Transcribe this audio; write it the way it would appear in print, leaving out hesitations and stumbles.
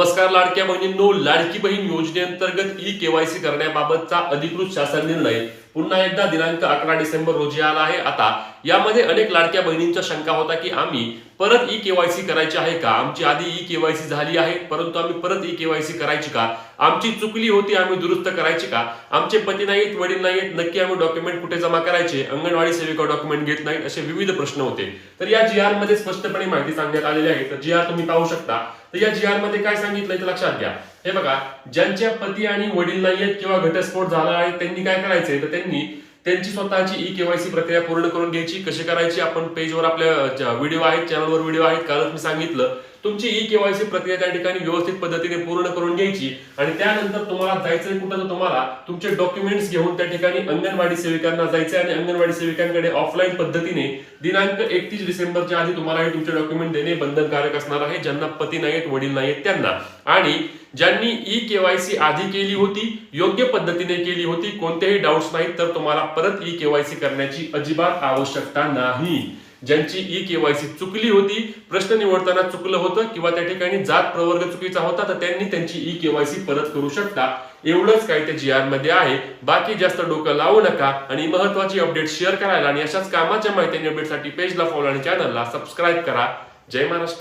नमस्कार लाडक्या बहिणींनो, लाडकी बहीण योजनेअंतर्गत ई केवायसी करण्याबाबतचा अधिकृत शासन निर्णय पुन्हा एकदा दिनांक 11 डिसेंबर रोजी आला आहे. आता यामध्ये अनेक लाडक्या बहिणींच्या शंका होता की आम्ही परत ई केवायसी करायची आहे का, आमची आधी ई केवायसी झाली आहे परंतु आम्ही परत ई केवायसी करायची का, आमची चुकली होती आम्ही दुरुस्त करायची का, आमचे पती नाहीत वडील नाहीत नक्की आम्ही डॉक्युमेंट कुठे जमा करायचे, अंगणवाडी सेविका डॉक्युमेंट घेत नाहीत, असे विविध प्रश्न होते. तर या जी मध्ये स्पष्टपणे माहिती सांगण्यात आलेली आहे. तर जी तुम्ही पाहू शकता. तर या जी मध्ये काय सांगितलंय ते लक्षात घ्या. हे बघा, ज्यांच्या पती आणि वडील नाहीयेत किंवा घटस्फोट झाला आहे त्यांनी काय करायचंय, तर त्यांनी त्यांची स्वतःची ई केवायसी प्रक्रिया पूर्ण करून घ्यायची. कशी करायची, आपण पेजवर आपल्या व्हिडिओ आहेत, चॅनलवर व्हिडिओ आहेत, कालच मी सांगितलं. तुमची ई केवायसी प्रक्रिया त्या ठिकाणी व्यवस्थित पद्धतीने पूर्ण करून घ्यायची आणि त्यानंतर तुम्हाला जायचंय कुठं, तर तुम्हाला तुमचे डॉक्युमेंट्स घेऊन त्या ठिकाणी अंगणवाडी सेविकांना जायचंय आणि अंगणवाडी सेविकांकडे ऑफलाईन पद्धतीने दिनांक 31 डिसेंबरच्या आधी तुम्हाला हे तुमचे डॉक्युमेंट देणे बंधनकारक असणार आहे. ज्यांना पती नाहीत वडील नाहीत त्यांना, आणि ज्यांनी ई केवायसी आधी केली होती, योग्य पद्धतीने केली होती, कोणतेही डाऊट्स नाहीत, तर तुम्हाला परत ई केवायसी करण्याची अजिबात आवश्यकता नाही. ज्यांची ई केवायसी चुकली होती, प्रश्न निवडताना चुकलं होतं किंवा त्या ठिकाणी जात प्रवर्ग चुकीचा होता, तर त्यांनी त्यांची ई केवायसी परत करू शकता. एवढंच काय ते जी मध्ये आहे. बाकी जास्त डोकं लावू नका आणि महत्वाची अपडेट शेअर करायला आणि अशाच कामाच्या माहिती अपडेटसाठी पेजला फॉलो आणि चॅनलला सबस्क्राईब करा. जय महाराष्ट्र.